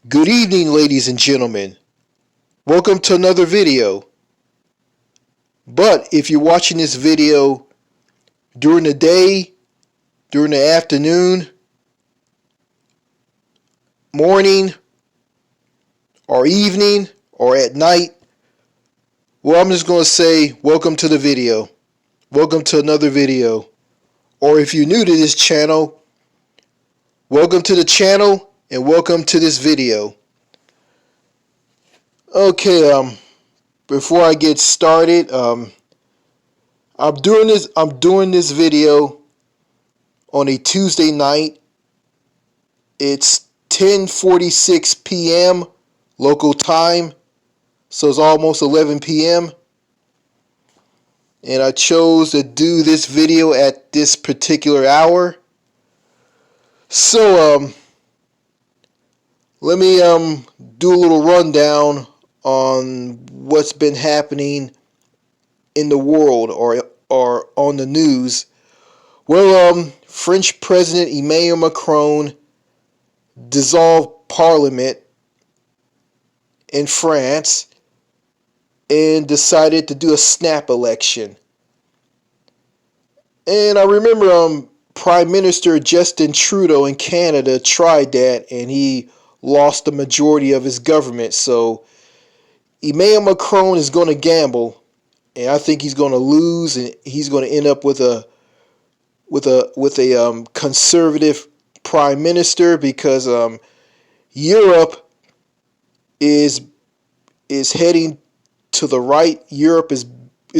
Good evening, ladies and gentlemen. Welcome to another video. But if you're watching this video during the day, during the afternoon, morning, or evening, or at night, well, I'm just going to say welcome to the video. Welcome to another video. Or if you're new to this channel, welcome to the channel and welcome to this video. Okay, before I get started, I'm doing this video on a Tuesday night. It's 10:46 p.m. local time, so it's almost 11 p.m. And I chose to do this video at this particular hour. So let me do a little rundown on what's been happening in the world or on the news. Well, French President Emmanuel Macron dissolved Parliament in France and decided to do a snap election. And I remember Prime Minister Justin Trudeau in Canada tried that and he lost the majority of his government. So Emmanuel Macron is going to gamble, and I think he's going to lose, and he's going to end up with a conservative prime minister because Europe is heading to the right. Europe is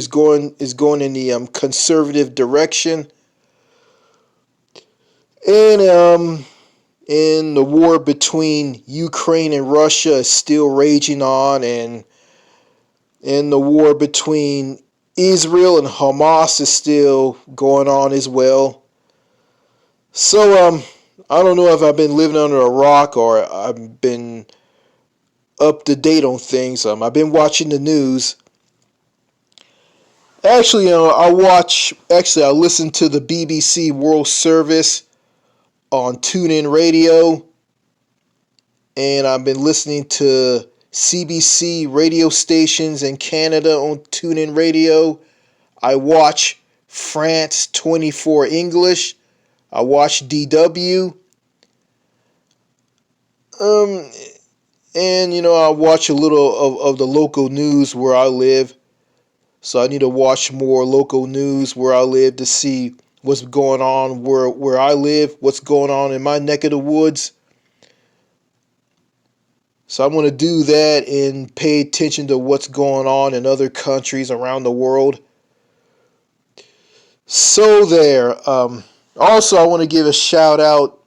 going in the conservative direction, and the war between Ukraine and Russia is still raging on, and the war between Israel and Hamas is still going on as well. So I don't know if I've been living under a rock or I've been up to date on things. I've been watching the news. Actually, I listen to the BBC World Service on TuneIn Radio, and I've been listening to CBC radio stations in Canada on TuneIn Radio. I watch France 24 English. I watch DW. And I watch a little of the local news where I live. So I need to watch more local news where I live to see what's going on where I live, what's going on in my neck of the woods. So I'm going to do that and pay attention to what's going on in other countries around the world. So there. Also, I want to give a shout out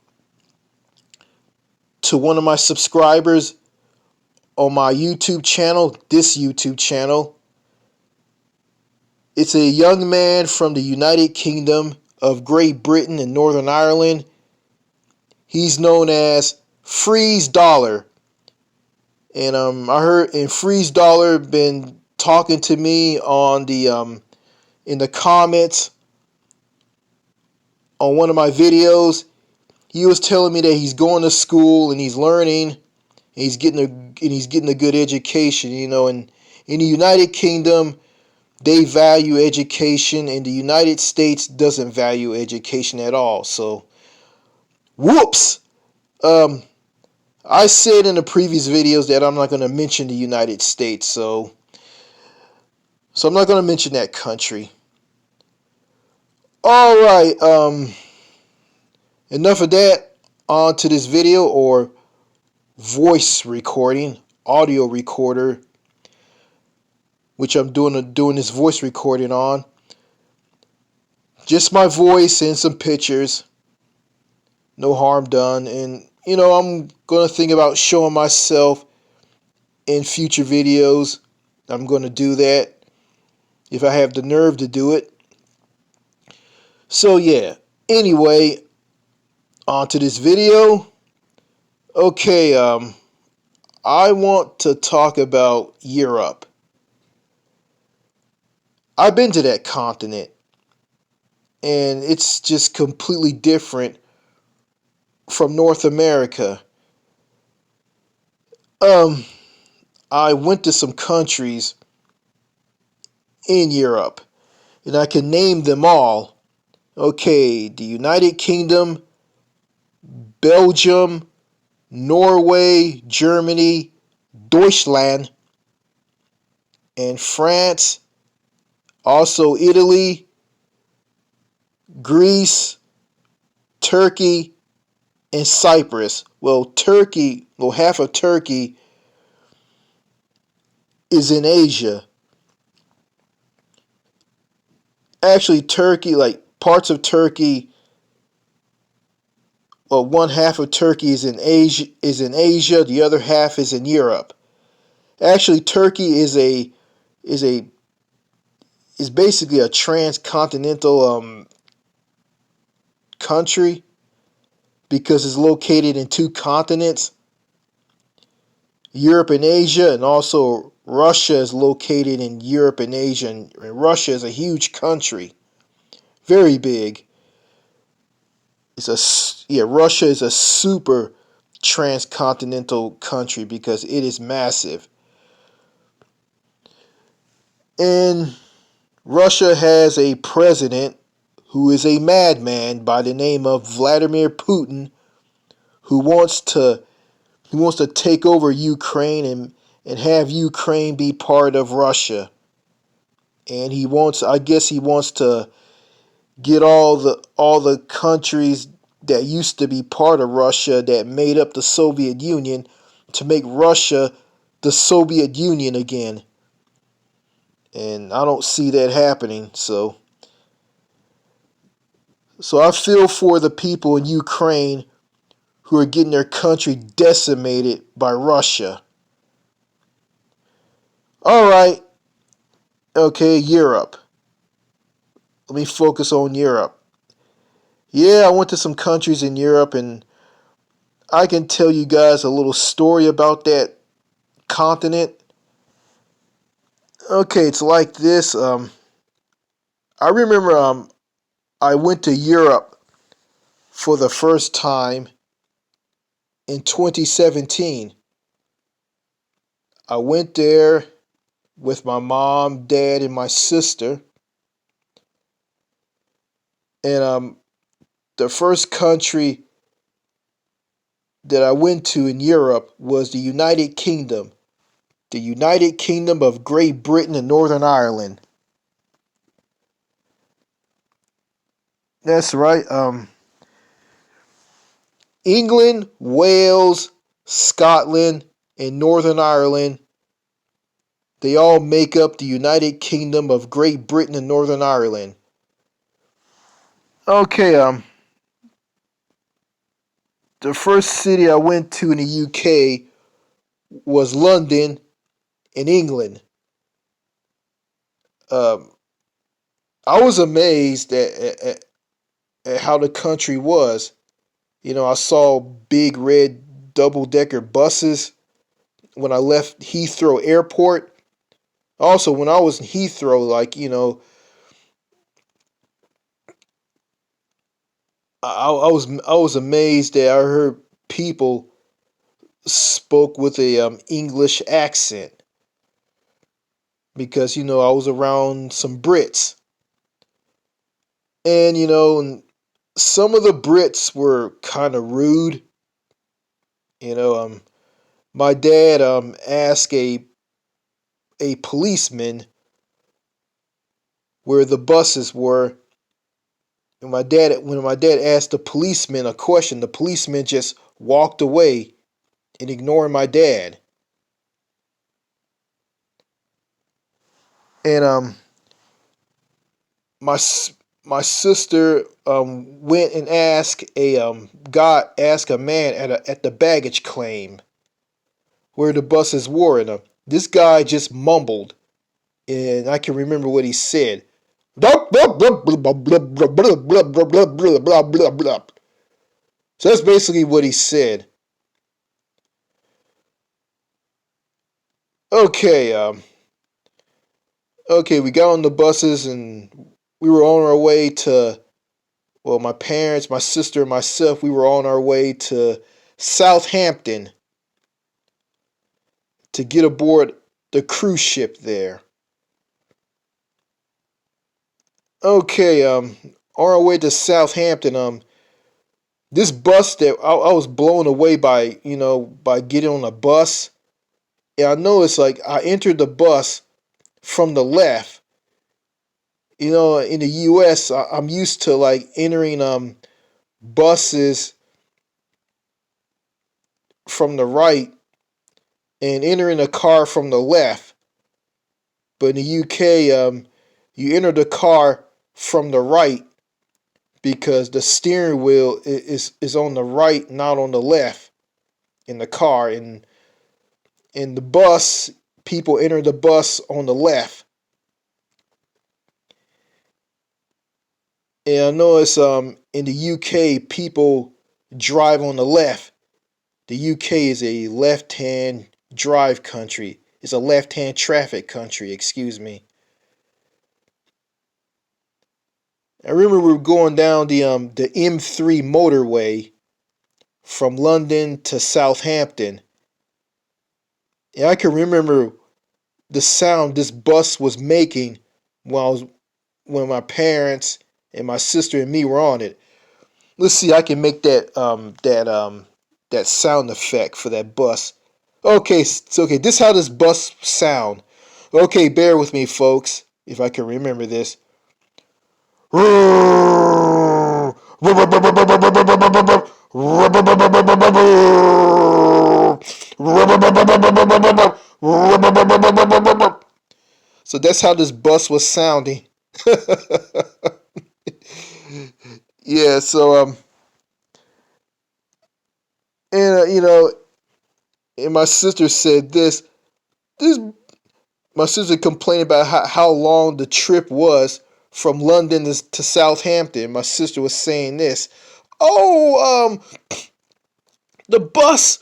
to one of my subscribers on my YouTube channel, this YouTube channel. It's a young man from the United Kingdom of Great Britain and Northern Ireland. He's known as Freeze Dollar. And I heard Freeze Dollar been talking to me on the in the comments on one of my videos. He was telling me that he's going to school and he's learning and he's getting a good education, and in the United Kingdom they value education, and the United States doesn't value education at all. So whoops. I said in the previous videos that I'm not going to mention the United States, so I'm not going to mention that country. All right, enough of that. On to this video or voice recording, audio recorder, which I'm doing this voice recording on. Just my voice and some pictures. No harm done. And I'm going to think about showing myself in future videos. I'm going to do that if I have the nerve to do it. So yeah, anyway, on to this video. Okay, I want to talk about Europe. I've been to that continent, and it's just completely different from North America. Um, I went to some countries in Europe, and I can name them all. Okay, the United Kingdom, Belgium, Norway, Germany, Deutschland, and France. Also, Italy, Greece, Turkey, and Cyprus. Half of Turkey is in Asia. Actually, Turkey, like parts of Turkey, well, one half of Turkey is in Asia. The other half is in Europe. Actually, Turkey is a is basically a transcontinental country because it's located in two continents, Europe and Asia, and also Russia is located in Europe and Asia. And Russia is a huge country, very big. Russia is a super transcontinental country because it is massive. And Russia has a president who is a madman by the name of Vladimir Putin, who wants to take over Ukraine and have Ukraine be part of Russia. And I guess he wants to get all the countries that used to be part of Russia that made up the Soviet Union to make Russia the Soviet Union again. And I don't see that happening. So I feel for the people in Ukraine who are getting their country decimated by Russia. All right. Okay, Europe. Let me focus on Europe. Yeah, I went to some countries in Europe, and I can tell you guys a little story about that continent. Okay, it's like this. I remember I went to Europe for the first time in 2017. I went there with my mom, dad, and my sister. And the first country that I went to in Europe was the United Kingdom. The United Kingdom of Great Britain and Northern Ireland. That's right. England, Wales, Scotland, and Northern Ireland, they all make up the United Kingdom of Great Britain and Northern Ireland. Okay, the first city I went to in the UK was London in England. Um, I was amazed at how the country was. I saw big red double decker buses when I left Heathrow Airport. Also, when I was in Heathrow, I was amazed that I heard people spoke with a English accent because I was around some Brits, and some of the Brits were kind of rude. You know, my dad asked a policeman where the buses were. And when my dad asked the policeman a question, the policeman just walked away and ignored my dad. And my my sister went and asked a man at the baggage claim where the buses were, and this guy just mumbled, and I can remember what he said. So that's basically what he said. Okay, we got on the buses and we were on our way to, well, my parents, my sister, and myself, we were on our way to Southampton. to get aboard the cruise ship there. Okay, on our way to Southampton, this bus that I was blown away by, by getting on a bus. And I noticed like I entered the bus from the left. In the U.S., I'm used to like entering buses from the right and entering a car from the left. But in the UK, you enter the car from the right because the steering wheel is on the right, not on the left in the car. And in the bus, people enter the bus on the left. And I notice in the UK, people drive on the left. The UK is a left-hand drive country. It's a left-hand traffic country, excuse me. I remember we were going down the M3 motorway from London to Southampton. And I can remember the sound this bus was making when my parents and my sister and me were on it. Let's see, I can make that sound effect for that bus. Okay, so okay, this is how this bus sound. Okay, bear with me, folks, if I can remember this. So that's how this bus was sounding. Yeah, so and and my sister said this my sister complained about how long the trip was from London to Southampton. My sister was saying this. Oh, the bus.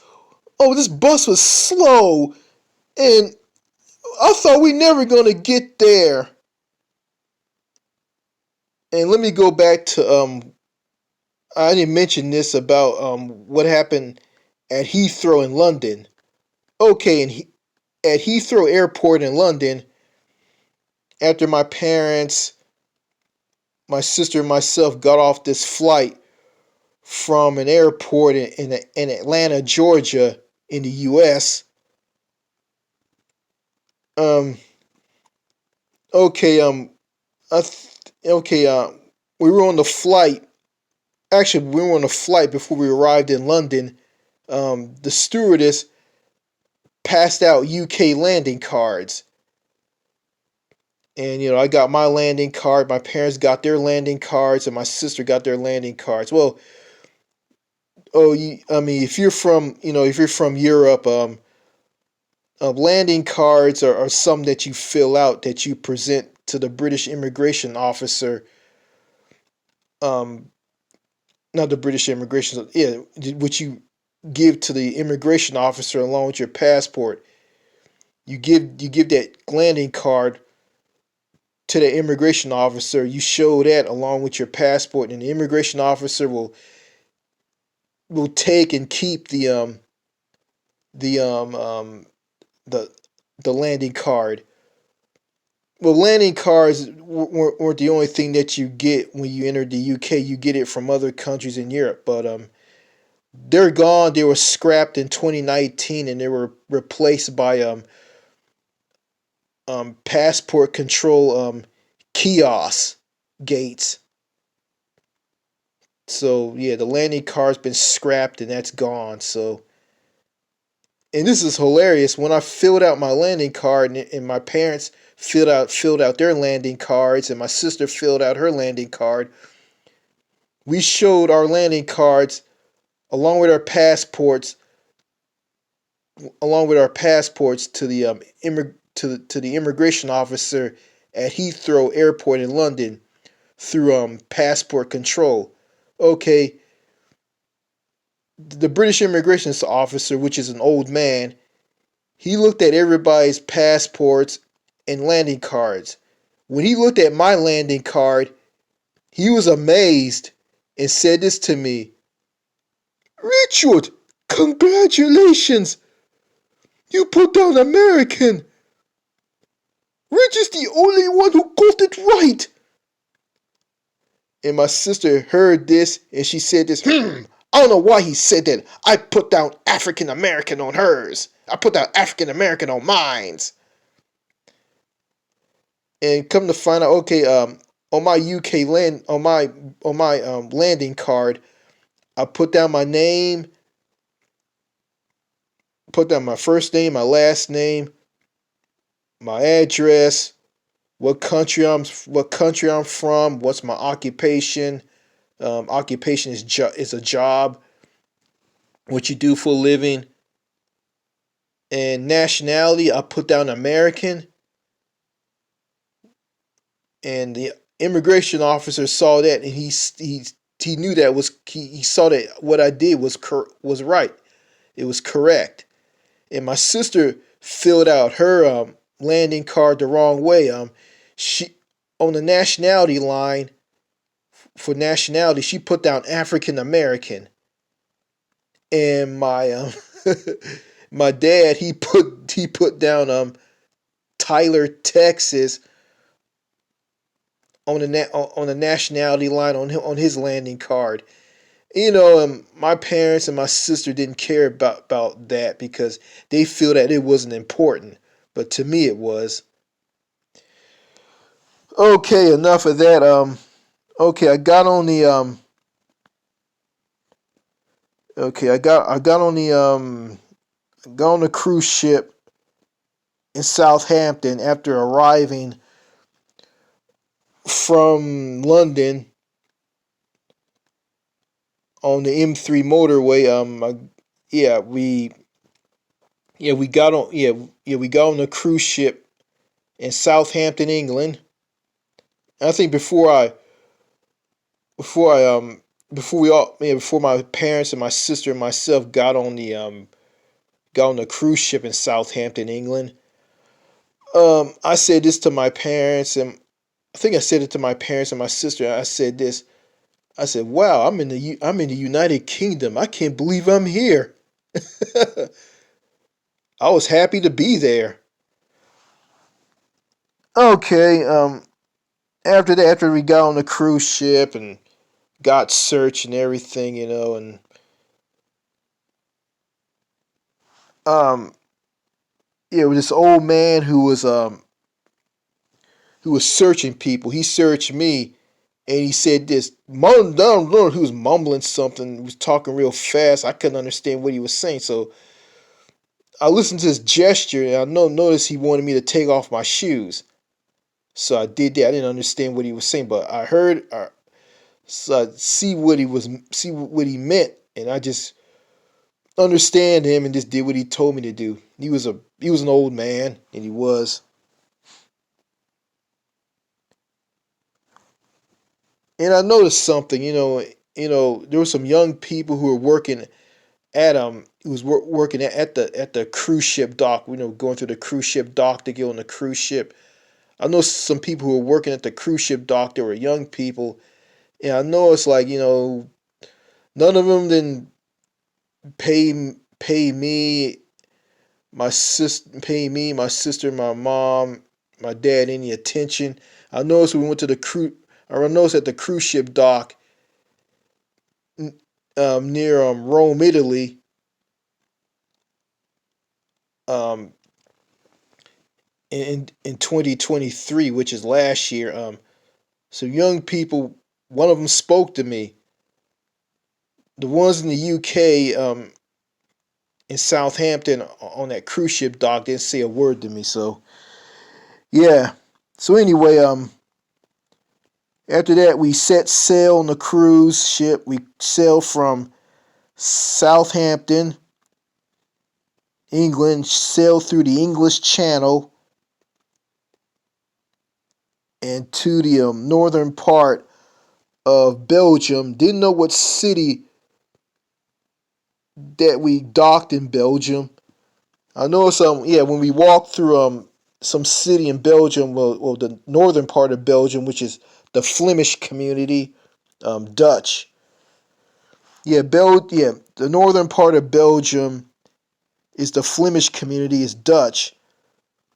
Oh, this bus was slow, and I thought we never gonna get there. And let me go back to I didn't mention this about what happened at Heathrow in London. Okay, at Heathrow Airport in London, after my parents, my sister, and myself got off this flight from an airport in Atlanta, Georgia, in the U.S. Um. Okay. Okay. We were on the flight. Actually, we were on the flight before we arrived in London. The stewardess passed out UK landing cards, and I got my landing card. My parents got their landing cards, and my sister got their landing cards. Well, I mean, if you're from Europe, landing cards are some that you fill out that you present to the British immigration officer. Um, Not the British immigration, yeah, which you give to the immigration officer along with your passport. You give that landing card to the immigration officer. You show that along with your passport, and the immigration officer will take and keep the the the landing card. Well, landing cards weren't the only thing that you get when you entered the UK. You get it from other countries in Europe, but they're gone. They were scrapped in 2019, and they were replaced by passport control kiosk gates. So yeah, the landing card's been scrapped, and that's gone. So, and this is hilarious. When I filled out my landing card, and my parents filled out their landing cards, and my sister filled out her landing card, we showed our landing cards along with our passports, to the to the immigration officer at Heathrow Airport in London through passport control. Okay, the British immigration officer, which is an old man, he looked at everybody's passports and landing cards. When he looked at my landing card, he was amazed and said this to me: "Richard, congratulations! You put down American. Rich is the only one who got it right. And my sister heard this and she said this, I don't know why he said that. I put down African American on hers. I put down African American on mine's. And come to find out, okay, on my UK landing card, I put down my name, put down my first name, my last name, my address, what country I'm from, what's my occupation. Occupation is a job, what you do for a living, and nationality. I put down American, and the immigration officer saw that, and he knew that he saw that what I did was right. It was correct. And my sister filled out her landing card the wrong way. She on the nationality line for nationality, she put down African American, and my my dad he put down Tyler, Texas on the nationality line on his landing card. My parents and my sister didn't care about that because they feel that it wasn't important, but to me it was. Okay, enough of that. Okay, I got on the okay, I got on the got on the cruise ship in Southampton after arriving from London on the M3 motorway. Yeah, we got on we got on the cruise ship in Southampton, England. And I think before I before we all before my parents and my sister and myself got on the cruise ship in Southampton, England. I said this to my parents, and I think I said it to my parents and my sister. I said this. I said, "Wow, I'm in the United Kingdom. I can't believe I'm here." I was happy to be there. Okay. After that, after we got on the cruise ship and got searched and everything, and um, yeah, with this old man who was searching people. He searched me, and he said this. Down, he was mumbling something. He was talking real fast. I couldn't understand what he was saying. So I listened to his gesture, and I noticed he wanted me to take off my shoes. So I did that. I didn't understand what he was saying, but I heard, so I see what he meant, and I just understand him and just did what he told me to do. He was an old man, and he was. And I noticed something, there were some young people who were working at who was working at the cruise ship dock, going through the cruise ship dock to get on the cruise ship. I know some people who were working at the cruise ship dock. They were young people, and I know it's like none of them didn't pay me, my sister, my mom, my dad any attention. I noticed we went to the cruise. I noticed at the cruise ship dock near Rome, Italy. Um, in 2023, which is last year. So young people, one of them spoke to me. The ones in the UK, in Southampton on that cruise ship dock didn't say a word to me. So yeah. So anyway, after that we set sail on the cruise ship. We sailed from Southampton, England, sailed through the English Channel and to the northern part of Belgium. Didn't know what city that we docked in Belgium. I know when we walked through some city in Belgium, well the northern part of Belgium, which is the Flemish community, Dutch. The northern part of Belgium. is the Flemish community is Dutch.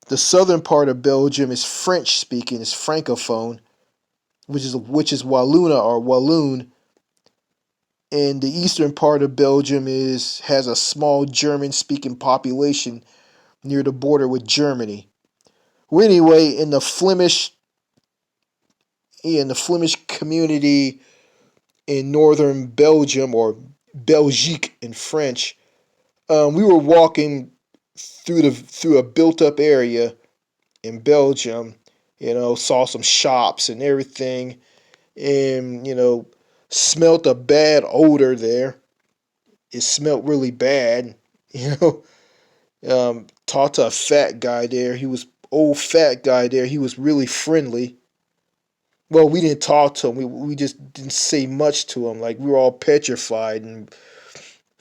The southern part of Belgium is French speaking, is francophone, which is Wallona or Walloon. And the eastern part of Belgium has a small German speaking population near the border with Germany. Well, anyway, in the Flemish community in northern Belgium, or Belgique in French, we were walking through a built up area in Belgium. Saw some shops and everything, and smelt a bad odor there. It smelt really bad. You know, talked to a fat guy there. He was old fat guy there. He was really friendly. Well, we didn't talk to him. We just didn't say much to him. Like, we were all petrified and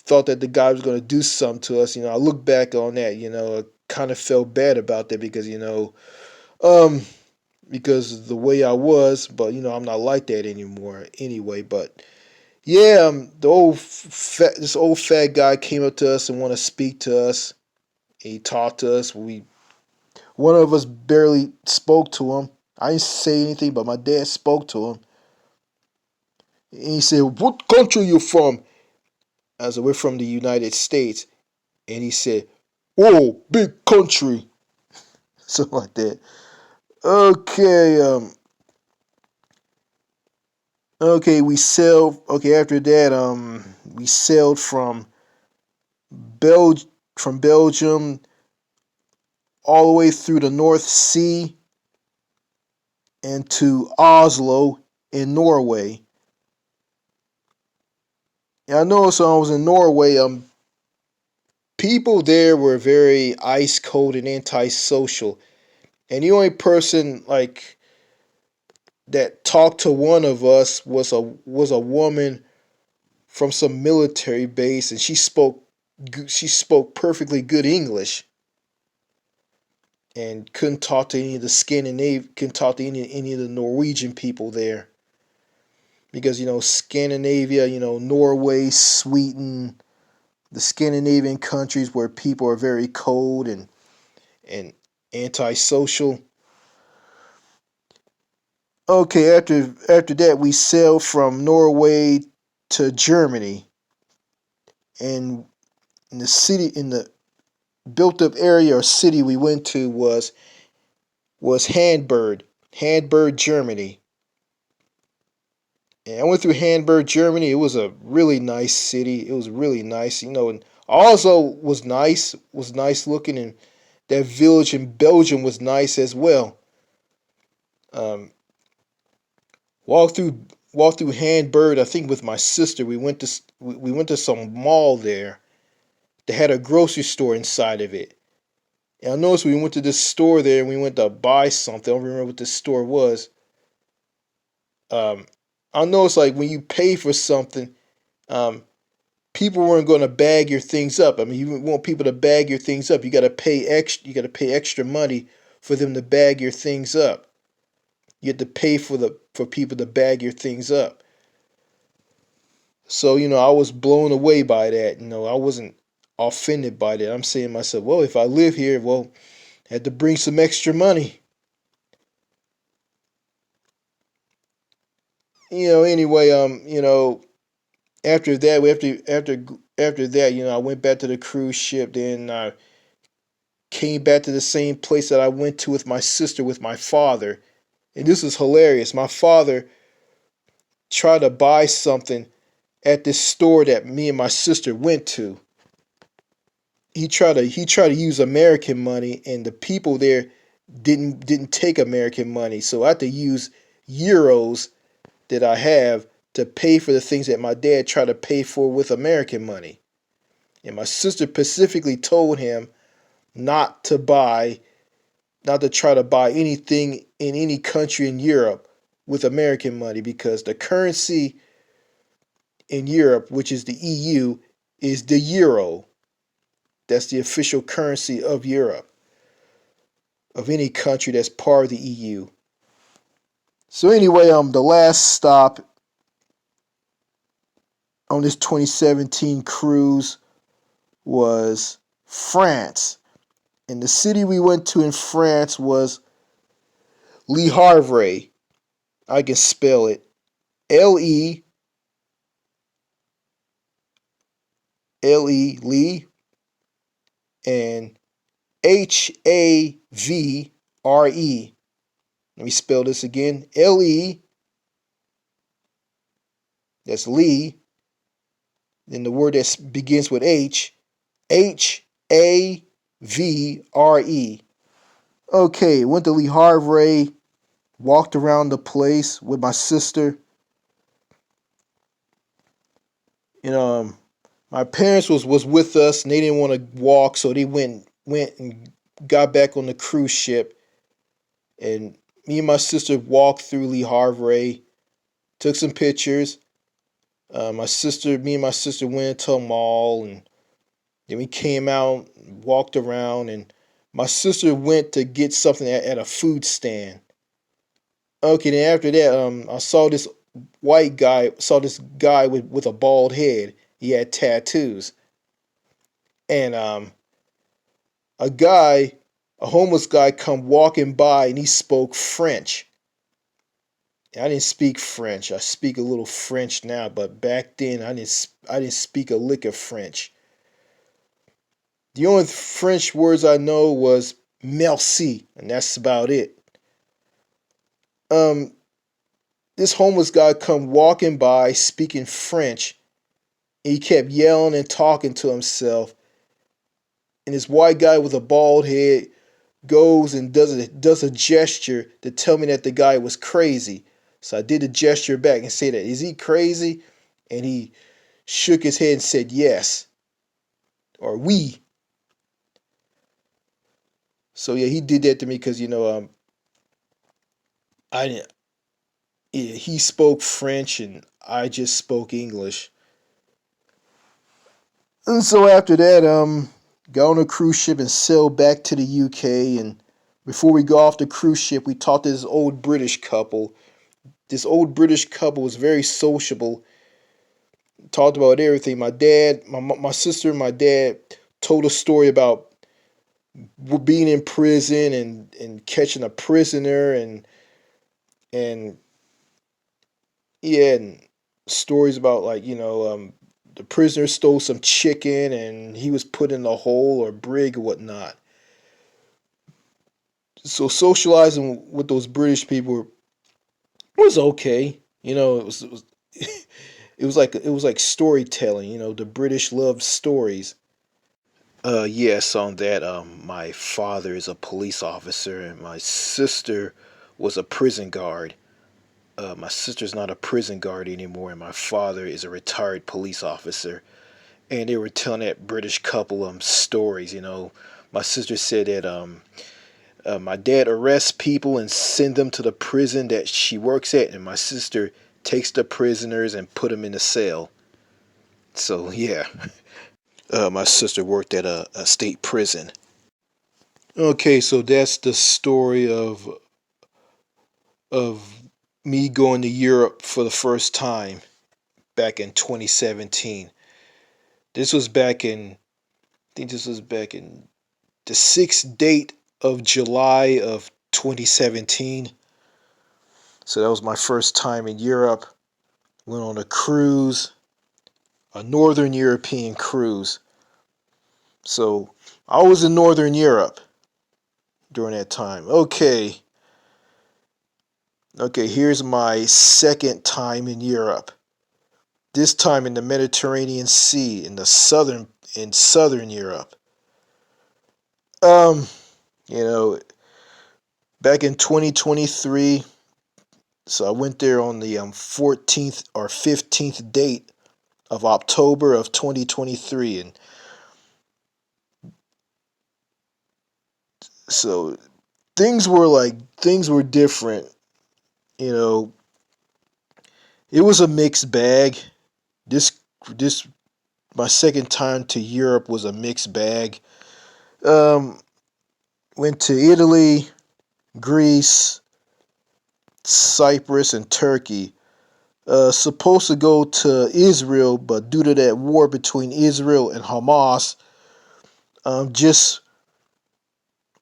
thought that the guy was going to do something to us. I look back on that. I kind of felt bad about that because um, because the way I was. But I'm not like that anymore. Anyway, but yeah, this old fat guy came up to us and wanted to speak to us. He talked to us. One of us barely spoke to him. I didn't say anything, but my dad spoke to him. And he said, "What country you from?" I said, "We're from the United States." And he said, "Oh, big country." Something like that. Okay, we sailed. Okay, after that, we sailed Bel from Belgium all the way through the North Sea and to Oslo in Norway. And I noticed when I was in Norway, people there were very ice cold and antisocial. And the only person like that talked to one of us was a woman from some military base, and she spoke perfectly good English, and couldn't talk to any of the Scandinavian, couldn't talk to any of the Norwegian people there, because Scandinavia, Norway, Sweden, the Scandinavian countries where people are very cold and antisocial. Okay, after that we sailed from Norway to Germany, and in the built up area or city we went to was Hamburg, Germany. And I went through Hamburg, Germany. It was a really nice city. It was really nice, and also was nice looking, and that village in Belgium was nice as well. Um, walked through walked through Hamburg. I think with my sister, we went to some mall there. They had a grocery store inside of it. And I noticed we went to this store there and we went to buy something. I don't remember what this store was. Um, I noticed like when you pay for something, um, people weren't going to bag your things up. I mean, you want people to bag your things up. You got to pay extra. You got to pay extra money for them to bag your things up. You have to pay for people to bag your things up. So I was blown away by that. I wasn't offended by that. I'm saying to myself, well, if I live here, well, I had to bring some extra money. Anyway, after that, after that, I went back to the cruise ship. Then I came back to the same place that I went to with my sister, with my father. And this was hilarious. My father tried to buy something at this store that me and my sister went to. He tried to use American money, and the people there didn't take American money. So I had to use euros that I have to pay for the things that my dad tried to pay for with American money. And my sister specifically told him not to buy, not to try to buy anything in any country in Europe with American money, because the currency in Europe, which is the EU, is the euro. That's the official currency of Europe, of any country that's part of the EU. So anyway, the last stop on this 2017 cruise was France. And the city we went to in France was Le Havre. I can spell it. Lee, and Havre. Let me spell this again. Le, that's Lee. Then the word that begins with Havre. Okay, went to Le Havre, walked around the place with my sister. And my parents was with us and they didn't want to walk, so they went and got back on the cruise ship. And me and my sister walked through Le Havre, took some pictures. Me and my sister went to a mall, and then we came out, walked around, and my sister went to get something at a food stand. Okay, then after that, I saw this guy with a bald head. He had tattoos, and a guy, a homeless guy, come walking by, and he spoke French. I didn't speak French. I speak a little French now, but back then I didn't speak a lick of French. The only French words I know was merci, and that's about it. Um, this homeless guy come walking by speaking French. And he kept yelling and talking to himself. And this white guy with a bald head goes and does a gesture to tell me that the guy was crazy. So I did a gesture back and said, "Is he crazy?" And he shook his head and said yes, or we. So yeah, he did that to me because I didn't. He spoke French and I just spoke English. And so after that, got on a cruise ship and sailed back to the UK. And before we got off the cruise ship, we talked to this old British couple. This old British couple was very sociable. Talked about everything. My sister, and my dad told a story about being in prison and catching a prisoner and yeah, and stories about the prisoner stole some chicken and he was put in a hole or brig or whatnot. So socializing with those British people was okay. It was like storytelling. The British loved stories. Yes, on that. My father is a police officer, and my sister was a prison guard. My sister's not a prison guard anymore, and my father is a retired police officer. And they were telling that British couple stories. My sister said that my dad arrests people and send them to the prison that she works at, and my sister takes the prisoners and put them in a cell. So yeah, my sister worked at a state prison. Okay, so that's the story of me going to Europe for the first time back in 2017. This was back in, I think this was back in the 6th date of July of 2017. So that was my first time in Europe. Went on a cruise, a Northern European cruise. So I was in Northern Europe during that time. Okay, here's my second time in Europe. This time in the Mediterranean Sea in southern Europe. Um, you know, back in 2023, so I went there on the 14th or 15th date of October of 2023, and so things were different. You know, it was a mixed bag. This this my second time to Europe was a mixed bag. Um, Went to Italy, Greece, Cyprus, and Turkey. Supposed to go to Israel, but due to that war between Israel and Hamas, Just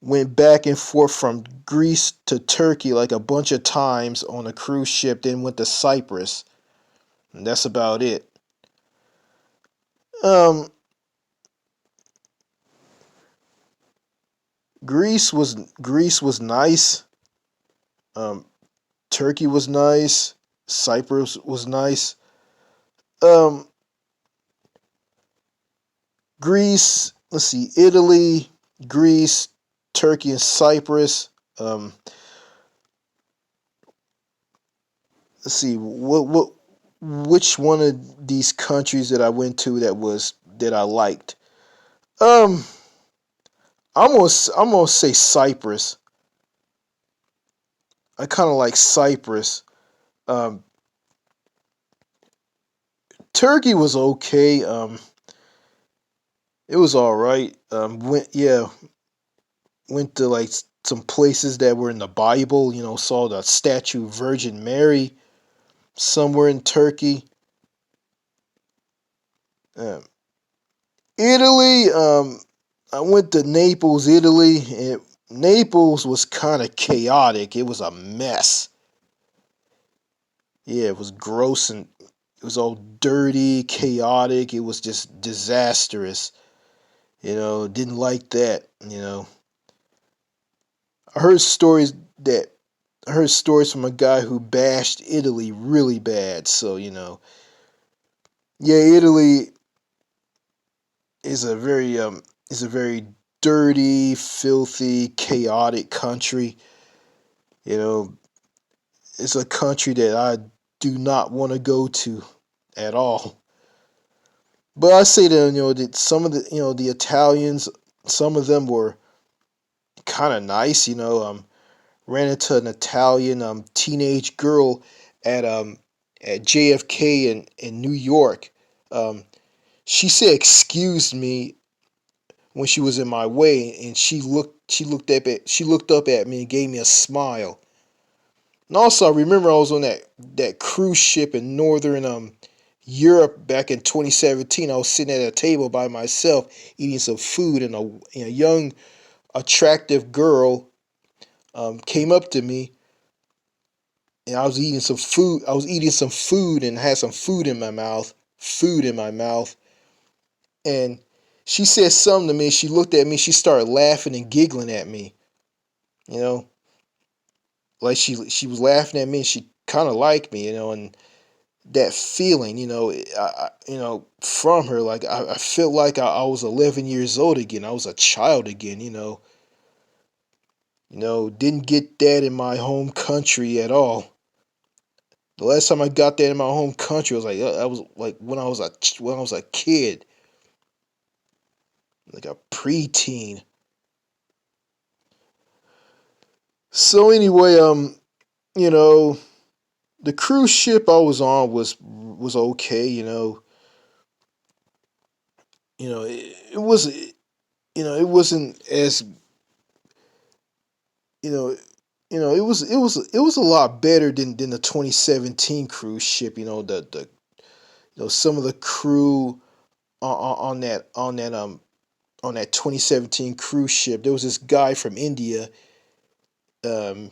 went back and forth from Greece to Turkey like a bunch of times on a cruise ship, then went to Cyprus. And that's about it. Um, Greece was nice. Um, Turkey was nice. Cyprus was nice. Um, Greece. Let's see, Italy, Greece, Turkey, and Cyprus. Um, let's see, which one of these countries that I went to that I liked. Um, I'm gonna say Cyprus. I kind of like Cyprus. Um, Turkey was okay. It was all right. Went to like some places that were in the Bible. Saw the statue of Virgin Mary somewhere in Turkey. Um, Italy. I went to Naples, Italy, and Naples was kind of chaotic. It was a mess. Yeah, it was gross and it was all dirty, chaotic. It was just disastrous. Didn't like that. I heard stories that I heard stories from a guy who bashed Italy really bad. So yeah, Italy is a very dirty, filthy, chaotic country. You know, it's a country that I do not want to go to at all. But I say that that some of the Italians, some of them were kind of nice. Ran into an Italian teenage girl at at JFK in New York. Um, she said excuse me when she was in my way, and she looked up at me and gave me a smile. And also, I remember I was on that cruise ship in northern Europe back in 2017. I was sitting at a table by myself eating some food, and a young attractive girl came up to me, and I was eating some food. I was eating some food and had some food in my mouth. Food in my mouth, and she said something to me. She looked at me. She started laughing and giggling at me. You know, like she was laughing at me. And she kind of liked me. And that feeling, from her, like I felt like I was 11 years old again. I was a child again. Didn't get that in my home country at all. The last time I got that in my home country, I was like when I was a kid, like a preteen. So anyway, you know, the cruise ship I was on was okay. It was it wasn't as you know it was a lot better than the 2017 cruise ship. The some of the crew on that 2017 cruise ship. There was this guy from India. Um,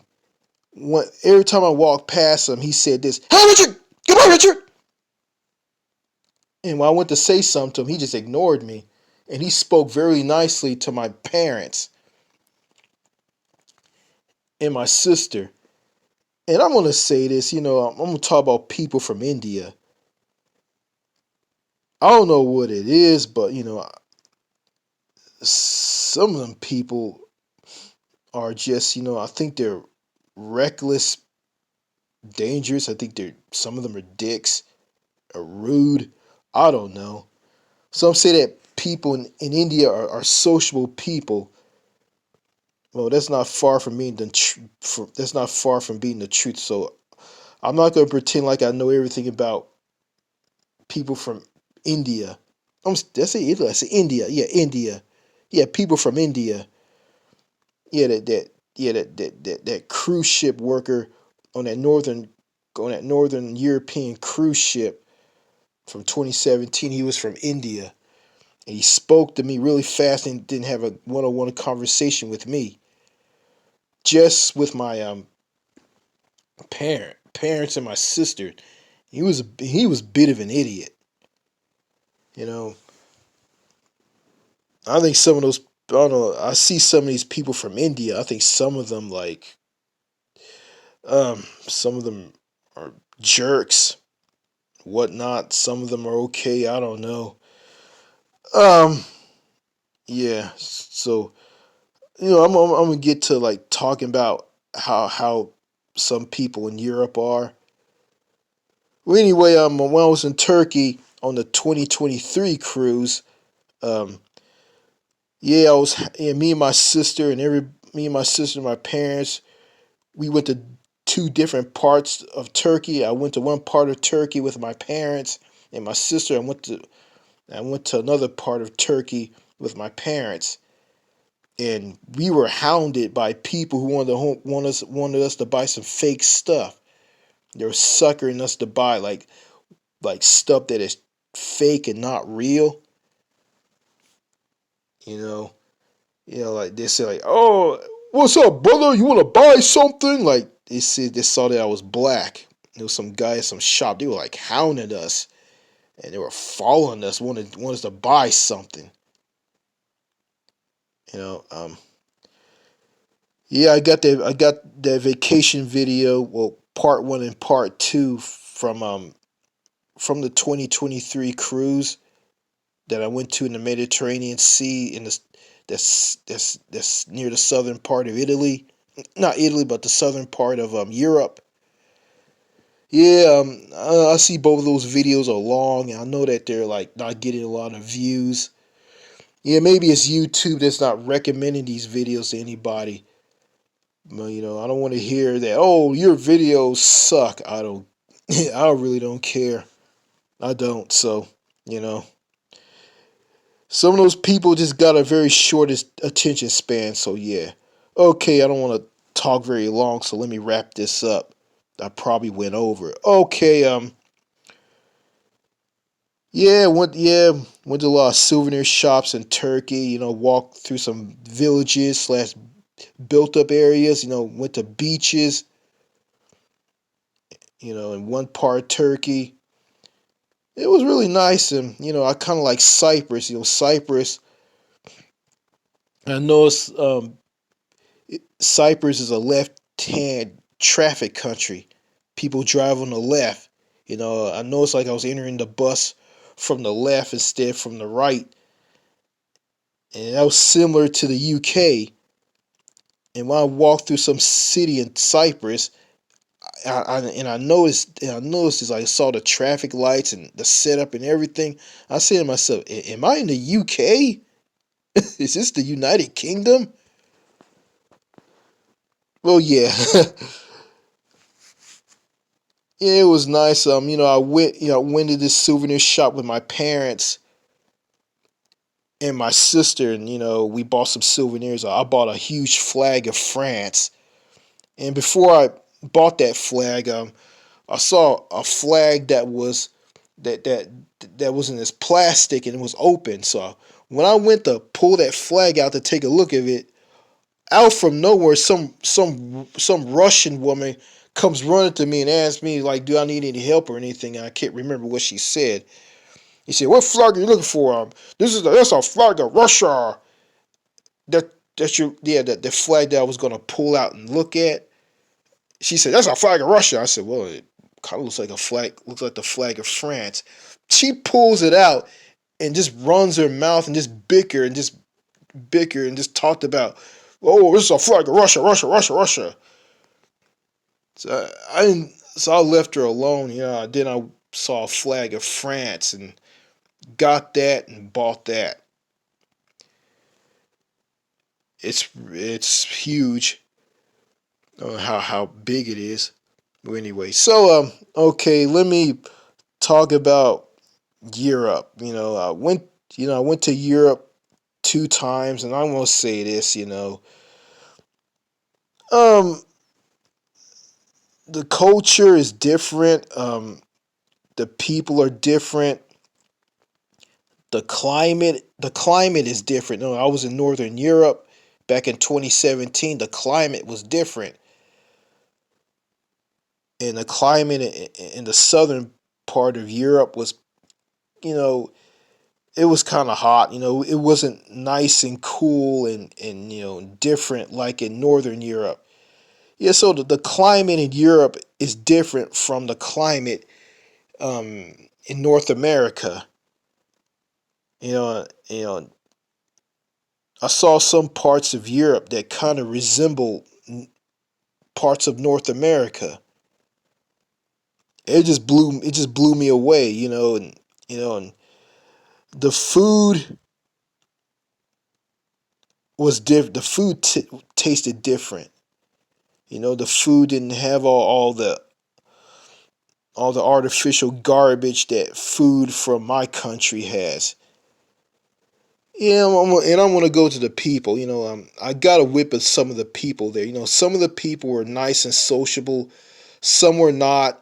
every time I walked past him, he said this, "Hey, Richard, come on, Richard." And when I went to say something to him, he just ignored me. And he spoke very nicely to my parents and my sister. And I'm gonna say this, I'm gonna talk about people from India. I don't know what it is, but some of them people are just, I think they're reckless, dangerous. I think some of them are dicks or rude. I don't know. Some say that people in India are sociable people. Well, that's not far from being that's not far from being the truth. So I'm not gonna pretend like I know everything about people from India. Did I say Italy? I say India. Yeah, India. Yeah, people from India. Yeah, that cruise ship worker on that northern European cruise ship from 2017. He was from India. And he spoke to me really fast and didn't have a one-on-one conversation with me, just with my parents and my sister. He was a bit of an idiot. You know, I think some of those. I don't know. I see some of these people from India. I think some of them some of them are jerks, whatnot. Some of them are okay. I don't know. Um, yeah. So I'm gonna get to like talking about how some people in Europe are. Well, anyway, when I was in Turkey on the 2023 cruise, um, yeah, I was yeah, me and my sister and my parents, we went to two different parts of Turkey. I went to one part of Turkey with my parents and my sister. I went to another part of Turkey with my parents, and we were hounded by people who wanted us to buy some fake stuff. They were suckering us to buy like stuff that is fake and not real. You know, like they say like, "Oh, what's up, brother? You want to buy something?" Like they saw that I was black. There was some guy at some shop. They were like hounding us, and they were following us, wanted us to buy something. You know, yeah, I got that vacation video. Well, part one and part two from the 2023 cruise that I went to in the Mediterranean Sea in the that's near the southern part of Italy, not Italy, but the southern part of Europe. Yeah, I see both of those videos are long, and I know that they're like not getting a lot of views. Yeah, maybe it's YouTube that's not recommending these videos to anybody. But I don't want to hear that. Oh, your videos suck. I don't. I really don't care. I don't. So you know, some of those people just got a very short attention span. So yeah, okay. I don't want to talk very long. So let me wrap this up. I probably went over. Okay. Went to a lot of souvenir shops in Turkey. Walked through some villages slash built up areas. Went to beaches. In one part of Turkey. It was really nice, and I kind of like Cyprus. Cyprus. I noticed Cyprus is a left-hand traffic country. People drive on the left. I noticed like I was entering the bus from the left instead from the right, and that was similar to the UK. And when I walked through some city in Cyprus, I noticed as I saw the traffic lights and the setup and everything, I said to myself, "Am I in the UK? Is this the United Kingdom?" Well, yeah, yeah, it was nice. I went to this souvenir shop with my parents and my sister, and we bought some souvenirs. I bought a huge flag of France, and before I bought that flag, I saw a flag that was in this plastic and it was open. So when I went to pull that flag out to take a look at it, out from nowhere, some Russian woman comes running to me and asks me like, "Do I need any help or anything?" And I can't remember what she said. He said, "What flag are you looking for?" That's a flag of Russia. That the flag that I was gonna pull out and look at. She said, "That's a flag of Russia." I said, "Well, it kind of looks like a flag. Looks like the flag of France." She pulls it out and just runs her mouth and just talked about, "Oh, this is a flag of Russia, Russia, Russia, Russia." So I didn't. So I left her alone. Then I saw a flag of France and got that and bought that. It's huge. How big it is. But anyway, so okay, let me talk about Europe. I went to Europe two times, and I'm gonna say this. Um, the culture is different. The people are different. the climate is different. No, I was in Northern Europe back in 2017. The climate was different, and the climate in the southern part of Europe was, you know, it was kind of hot. It wasn't nice and cool and different like in Northern Europe. Yeah, so the climate in Europe is different from the climate in North America. I saw some parts of Europe that kind of resemble parts of North America. It just blew me away, and the food was different. The food tasted different. The food didn't have all the artificial garbage that food from my country has. Yeah, and I want to go to the people. I got a whip of some of the people there. Some of the people were nice and sociable. Some were not.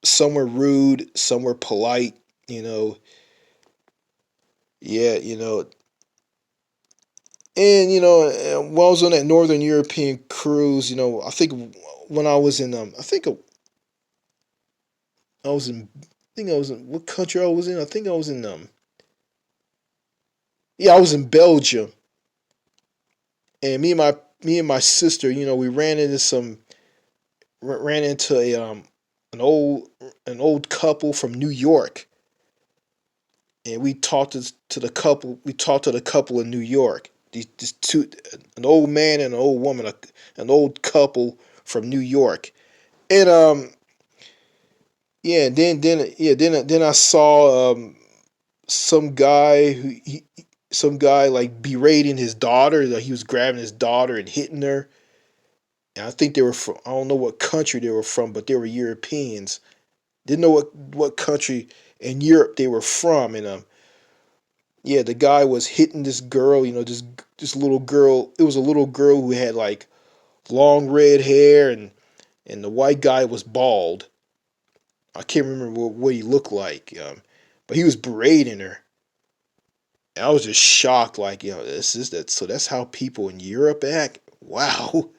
Some were rude. Some were polite. You know, yeah, and when I was on that Northern European cruise, I think when I was in I was in I think I was in what country I was in. I think I was in yeah, I was in Belgium, and me and my sister, we ran into a an old an old couple from New York, and we talked to the couple. We talked to the couple in New York. These two, an old man and an old woman, an old couple from New York, and yeah, then I saw some guy some guy like berating his daughter. Like he was grabbing his daughter and hitting her. And I think they were from, I don't know what country they were from, but they were Europeans. Didn't know what country in Europe they were from, and yeah, the guy was hitting this girl. This little girl. It was a little girl who had like long red hair, and the white guy was bald. I can't remember what he looked like, but he was berating her. And I was just shocked, like, this is that. So that's how people in Europe act. Wow.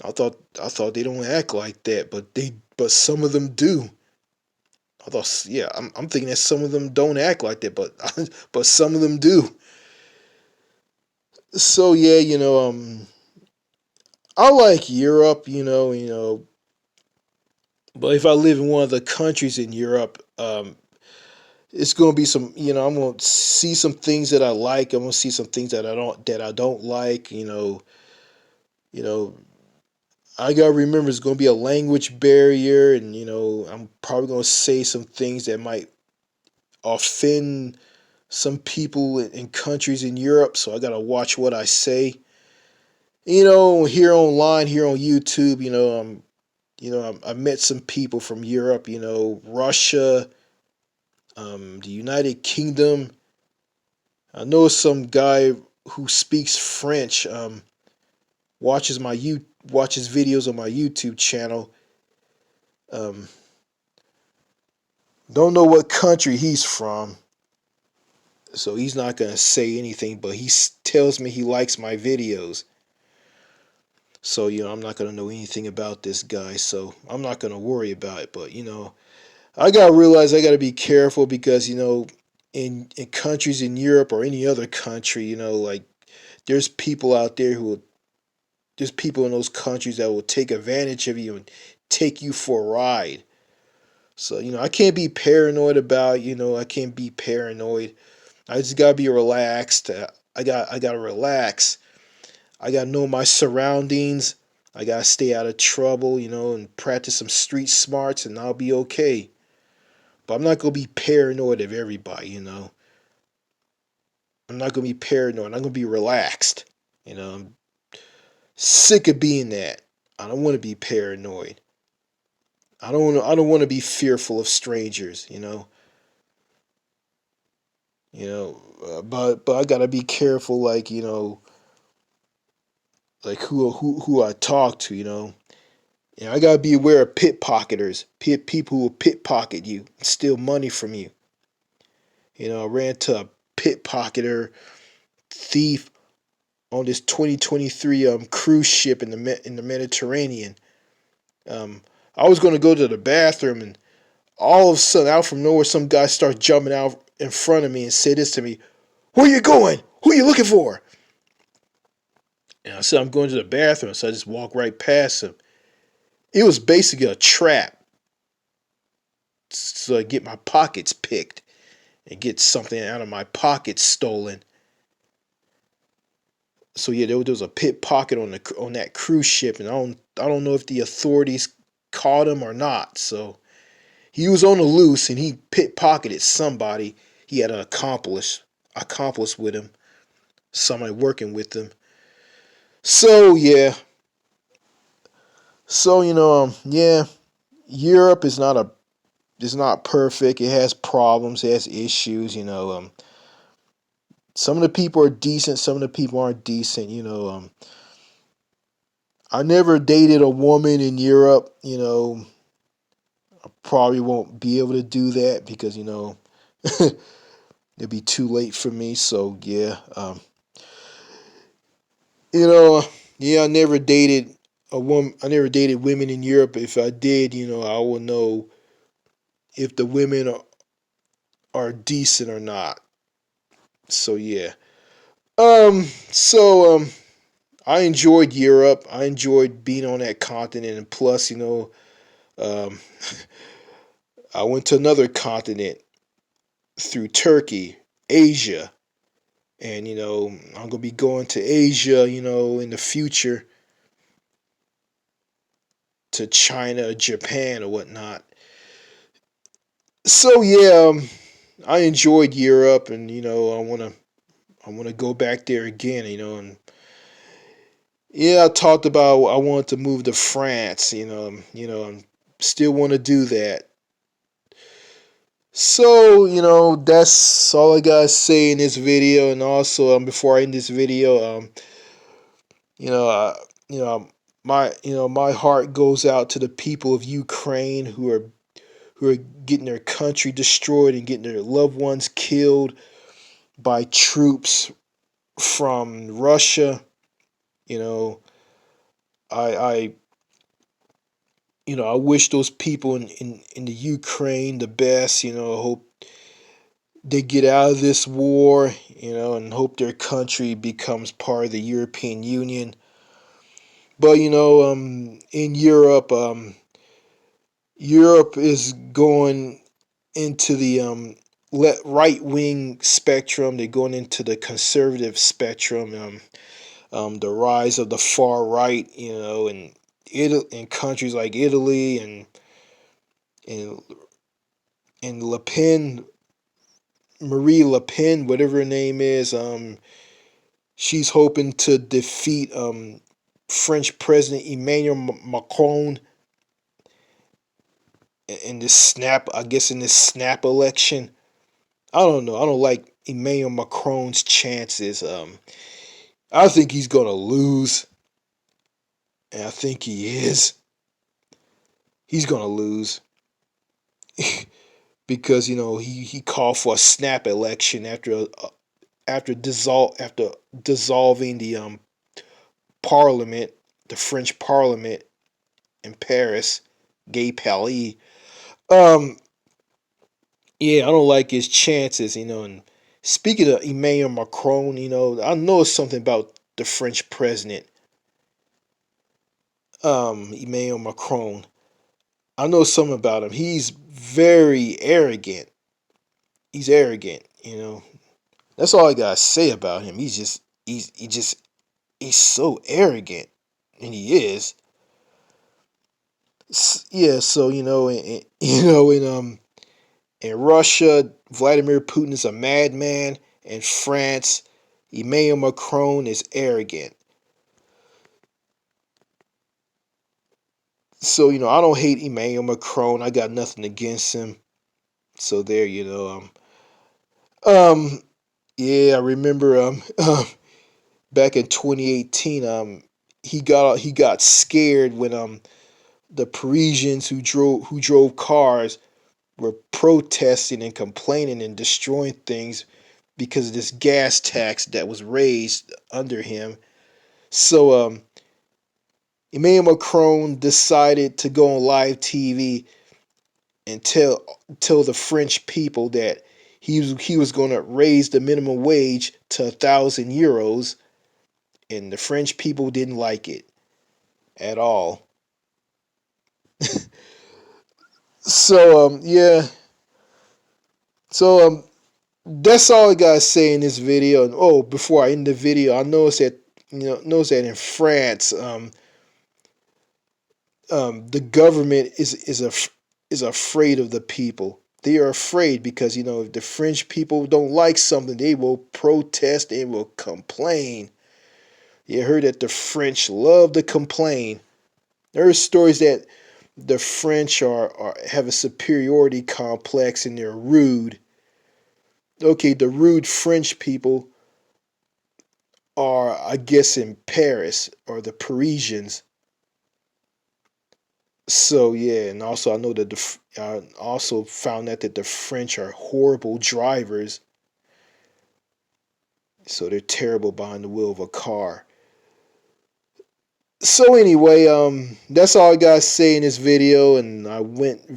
I thought they don't act like that, but some of them do. I thought, yeah, I'm thinking that some of them don't act like that, but but some of them do. So yeah, I like Europe, but if I live in one of the countries in Europe, it's gonna be some, I'm gonna see some things that I like. I'm gonna see some things that I don't like. You know, I gotta remember it's gonna be a language barrier, and I'm probably gonna say some things that might offend some people in countries in Europe. So I gotta watch what I say. Here online, here on YouTube, I met some people from Europe. Russia, the United Kingdom. I know some guy who speaks French. Watches watches videos on my YouTube channel. Um, don't know what country he's from, so he's not gonna say anything. But tells me he likes my videos. So I'm not gonna know anything about this guy, so I'm not gonna worry about it. But I gotta realize I gotta be careful because in countries in Europe or any other country, like there's people out there there's people in those countries that will take advantage of you and take you for a ride. So I can't be paranoid about. I can't be paranoid. I just gotta be relaxed. I gotta relax. I gotta know my surroundings. I gotta stay out of trouble, and practice some street smarts, and I'll be okay. But I'm not gonna be paranoid of everybody. I'm not gonna be paranoid. I'm gonna be relaxed. I'm sick of being that. I don't want to be paranoid. I don't want to be fearful of strangers. But I gotta be careful, like who I talk to. I gotta be aware of pickpocketers, people who will pickpocket you, steal money from you. I ran into a pickpocketer thief on this 2023 cruise ship in the Mediterranean. Um, I was gonna go to the bathroom, and all of a sudden, out from nowhere, some guy starts jumping out in front of me and said this to me: "Where you going? Who are you looking for?" And I said, "I'm going to the bathroom." So I just walked right past him. It was basically a trap, so I get my pockets picked and get something out of my pockets stolen. So yeah, there was a pickpocket on that cruise ship, and I don't know if the authorities caught him or not. So he was on the loose, and he pickpocketed somebody. He had an accomplice with him, somebody working with him. So yeah, yeah, Europe is not perfect. It has problems. It has issues. Some of the people are decent. Some of the people aren't decent. I never dated a woman in Europe. I probably won't be able to do that because it'd be too late for me. So yeah, you know, yeah, I never dated a woman. I never dated women in Europe. If I did, I will know if the women are decent or not. So yeah. So I enjoyed Europe. I enjoyed being on that continent, and plus, um, I went to another continent through Turkey, Asia, and I'm gonna be going to Asia, in the future, to China, Japan, or whatnot. So yeah, I enjoyed Europe, and I wanna go back there again, and yeah, I talked about I wanted to move to France, and still want to do that. So, that's all I gotta say in this video. And also, before I end this video, you know, uh, you know, my heart goes out to the people of Ukraine who are getting their country destroyed and getting their loved ones killed by troops from Russia. You know, I I wish those people in the Ukraine the best. I hope they get out of this war, and hope their country becomes part of the European Union. But in Europe, Europe is going into the right wing spectrum. They're going into the conservative spectrum. The rise of the far right, and in countries like Italy and and Le Pen, Marie Le Pen, whatever her name is. She's hoping to defeat French President Emmanuel Macron in this snap. I guess in this snap election. I don't know. I don't like Emmanuel Macron's chances. I think he's gonna lose, and I think he is. He's gonna lose because he called for a snap election after dissolving the parliament, the French parliament in Paris, Gay Palais. Um, yeah, I don't like his chances, And speaking of Emmanuel Macron, I know something about the French president, Emmanuel Macron. I know something about him. He's very arrogant. He's arrogant. That's all I gotta say about him. He's so arrogant, and he is. Yeah. So in Russia, Vladimir Putin is a madman. In France, Emmanuel Macron is arrogant. So I don't hate Emmanuel Macron. I got nothing against him. So there, um, yeah, I remember back in 2018, he got scared when the Parisians who drove cars were protesting and complaining and destroying things because of this gas tax that was raised under him. So Emmanuel Macron decided to go on live TV and tell the French people that he was going to raise the minimum wage to 1,000 euros, and the French people didn't like it at all. So yeah, so that's all I gotta say in this video. And oh, before I end the video, I noticed that in France, the government is afraid of the people. They are afraid because if the French people don't like something, they will protest and will complain. You heard that the French love to complain. There are stories that the French have a superiority complex and they're rude. Okay, the rude French people are, I guess, in Paris, or the Parisians. So yeah, and also I know that I also found out that the French are horrible drivers. So they're terrible behind the wheel of a car. So anyway, that's all I gotta say in this video, and I went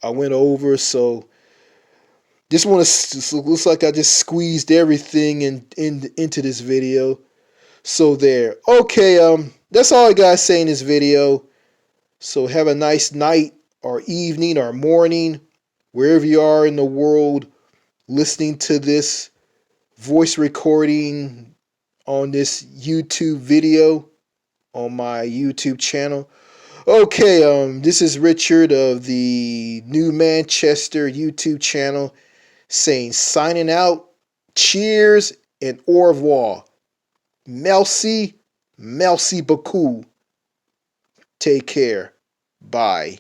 over. So just want to looks like I just squeezed everything into this video. So there. Okay, that's all I gotta say in this video. So have a nice night or evening or morning, wherever you are in the world, listening to this voice recording on this YouTube video on my YouTube channel. Okay, this is Richard of the New Manchester YouTube channel saying signing out. Cheers and au revoir. Merci beaucoup. Take care. Bye.